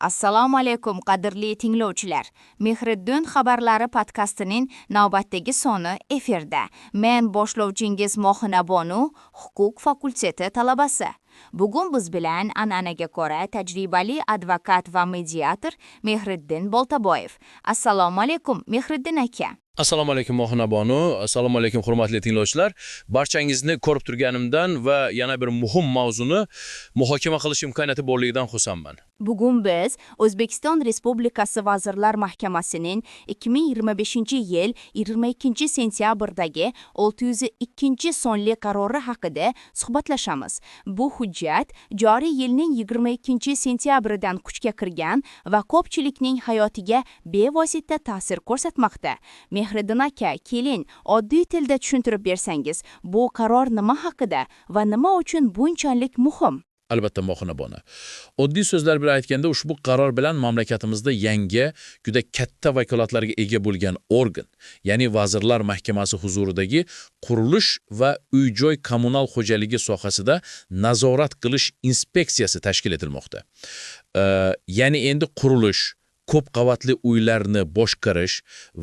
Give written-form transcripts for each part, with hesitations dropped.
Assalomu alaykum qadrli tinglovchilar. Mehriddin xabarlari podkastining navbatdagi soni efirda. Men boshlovchingiz Mohina Bonu, huquq fakulteti talabasi. Bugun biz bilan an'anaga ko'ra tajribali advokat va mediator Mehriddin Boltaboyev. Assalomu alaykum Mehriddin aka. Assalomu alaykum Mohina Bonu, assalomu alaykum hurmatli tinglovchilar. Barchangizni ko'rib turganimdan va yana bir muhim mavzuni muhokama qilish imkoniyati borligidan xursandman. Bugun biz O'zbekiston Respublikasi Vazirlar Mahkamasining 2025-yil 22 sentyabrdagi 602 sonli qarori haqida suhbatlashamiz. Bu hujjat joriy yilning 22 sentyabridan kuchga kirgan va ko'pchilikning hayotiga bevosita ta'sir ko'rsatmoqda. Mehriddin aka, keling, oddiy tilda tushuntirib bersangiz, bu qaror nima haqida va nima uchun bunchalik muhim? Albatta Mohina Bonu. Oddiy so'zlar bilan aytganda, ushbu qaror bilan mamlakatimizda yangi, juda katta vakolatlarga ega bo'lgan organ, ya'ni Vazirlar Mahkamasi huzuridagi qurilish va uy-joy kommunal xo'jaligi sohasida nazorat qilish inspeksiyasi tashkil etilmoqda. Ya'ni endi qurilish, ko'p qavatli uylarni boshqarish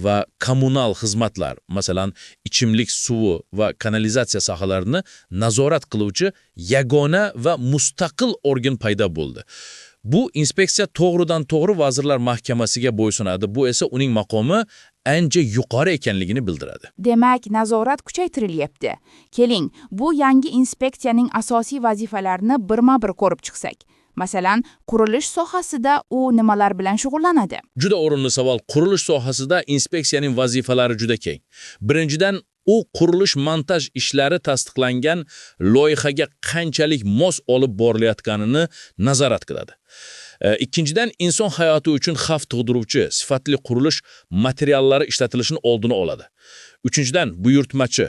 va kommunal xizmatlar, masalan, ichimlik suvi va kanalizatsiya sohalarini nazorat qiluvchi yagona va mustaqil organ paydo bo'ldi. Bu inspeksiya to'g'ridan-to'g'ri Vazirlar Mahkamasiga bo'ysunadi. Bu esa uning maqomi ancha yuqori ekanligini bildiradi. Demak, nazorat kuchaytirilyapti. Keling, bu yangi inspeksiyaning asosiy vazifalarini birma-bir ko'rib chiqsak. Masalan, qurilish sohasida u nimalar bilan shug'ullanadi? Juda o'rinli savol. Qurilish sohasida inspeksiyaning vazifalari juda keng. Birinchidan, u qurilish-montaj ishlari tasdiqlangan loyihaga qanchalik mos olib borilayotganini nazorat qiladi. Ikkinchidan, inson hayoti uchun xavf tug'diruvchi sifatli qurilish materiallari ishlatilishini oldini oladi. Uchinchidan, buyurtmachi,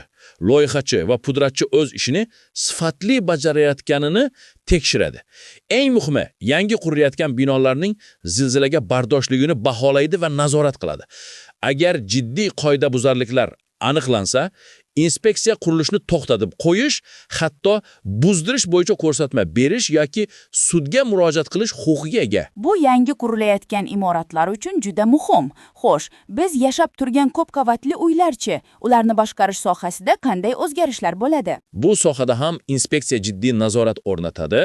loyihachi va pudratchi o'z ishini sifatli bajarayotganini tekshiradi. Eng muhimi, yangi qurilayotgan binolarning zilzilaga bardoshligini baholaydi va nazorat qiladi. Agar jiddiy qoidabuzarliklar aniqlansa, inspeksiya qurilishni to'xtatib qo'yish, hatto buzdirish bo'yicha ko'rsatma berish yoki sudga murojaat qilish huquqiga ega. Bu yangi qurilayotgan imoratlar uchun juda muhim. Xo'sh, biz yashab turgan ko'p qavatli uylarchi, ularni boshqarish sohasida qanday o'zgarishlar bo'ladi? Bu sohada ham inspeksiya jiddiy nazorat o'rnatadi.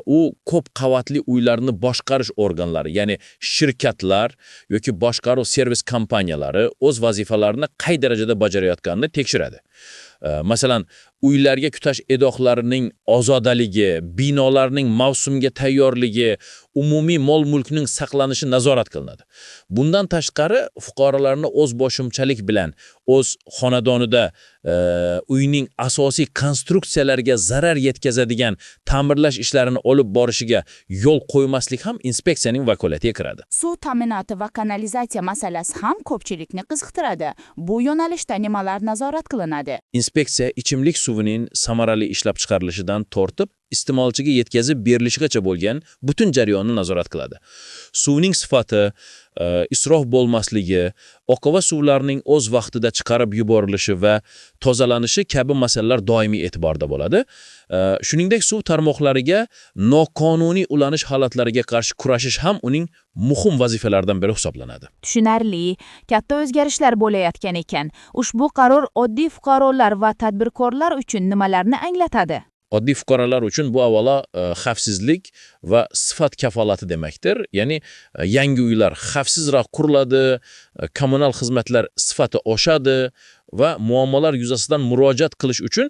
U ko'p qavatli uylarni boshqarish organlari, ya'ni shirkatlar yoki boshqaruv servis kompaniyalari o'z vazifalarini qay darajada bajarayotganini tekshiradi. Masalan, uylarga kutash edoqlarining ozodaligi, binolarning mavsumga tayyorligi, umumiy mol-mulkning saqlanishi nazorat qilinadi. Bundan tashqari, fuqarolarni o'z boshimchalik bilan o'z xonadonida uyning asosiy konstruksiyalariga zarar yetkazadigan ta'mirlash ishlarini olib borishiga yo'l qo'ymaslik ham inspeksiyaning vakolatiga kiradi. Suv ta'minoti va kanalizatsiya masalasi ham ko'pchilikni qiziqtiradi. Bu yo'nalishda nimalar nazorat qilinadi? Inspeksiya ichimlik suvining samarali ishlab chiqarilishidan tortib iste'molchiga yetkazib berilishigacha bo'lgan butun jarayonni nazorat qiladi. Suvning sifati, isrof bo'lmasligi, oqova suvlarning o'z vaqtida chiqarib yuborilishi va tozalanishi kabi masalalar doimiy e'tiborda bo'ladi. Shuningdek, suv tarmoqlariga noqonuniy ulanish holatlariga qarshi kurashish ham uning muhim vazifalaridan biri hisoblanadi. Tushunarli, katta o'zgarishlar bo'layotgan ekan. Ushbu qaror oddiy fuqarolar va tadbirkorlar uchun nimalarni anglatadi? Oddiy fuqarolar uchun bu avvalo xavfsizlik va sifat kafolati demakdir. Ya'ni yangi uylar xavfsizroq quriladi, kommunal xizmatlar sifati oshadi va muammolar yuzasidan murojaat qilish uchun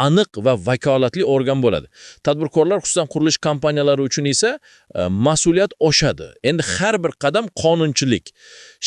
aniq va vakolatli organ bo'ladi. Tadbirkorlar, xususan qurilish kompaniyalari uchun esa mas'uliyat oshadi. Endi har bir qadam qonunchilik,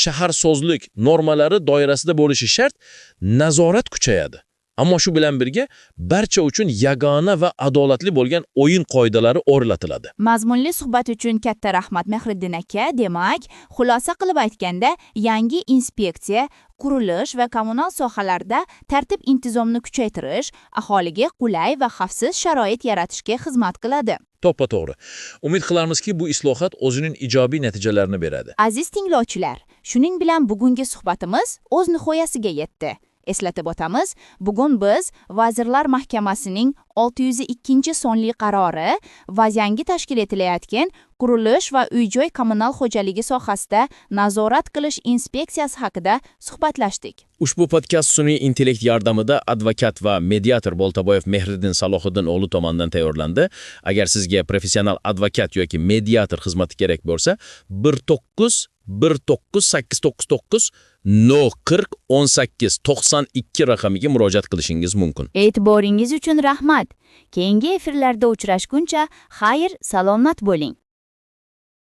shaharsozlik normalari doirasida bo'lishi shart, nazorat kuchayadi. Ammo shu bilan birga barcha uchun yagona va adolatli bo'lgan o'yin qoidalari o'rnatiladi. Mazmunli suhbat uchun katta rahmat Mehriddin aka. Demak, xulosa qilib aytganda, yangi inspeksiya qurilish va kommunal sohalarda tartib-intizomni kuchaytirish, aholiga qulay va xavfsiz sharoit yaratishga xizmat qiladi. To'ppa-to'g'ri. Umid qilamizki, bu islohot o'zining ijobiy natijalarini beradi. Aziz tinglovchilar, shuning bilan bugungi suhbatimiz o'z nihoyasiga yetdi. Eslatib o'tamiz, bugun biz Vazirlar Mahkamasining 602 sonli qarori va yangi tashkil etilayotgan qurilish va uy-joy kommunal xo'jaligi sohasida nazorat qilish inspeksiyasi haqida suhbatlashdik. Ushbu podkast sun'iy intellekt yordamida advokat va mediator Boltaboyev Mehriddin Salohiddin o'g'li tomonidan tayyorlandi. Agar sizga professional advokat yoki mediator xizmati kerak bo'lsa, 19 899 040 18 92 raqamiga murojaat qilishingiz mumkin. E'tiboringiz uchun rahmat. Keyingi efirlarda uchrashguncha xayr, salomat bo'ling.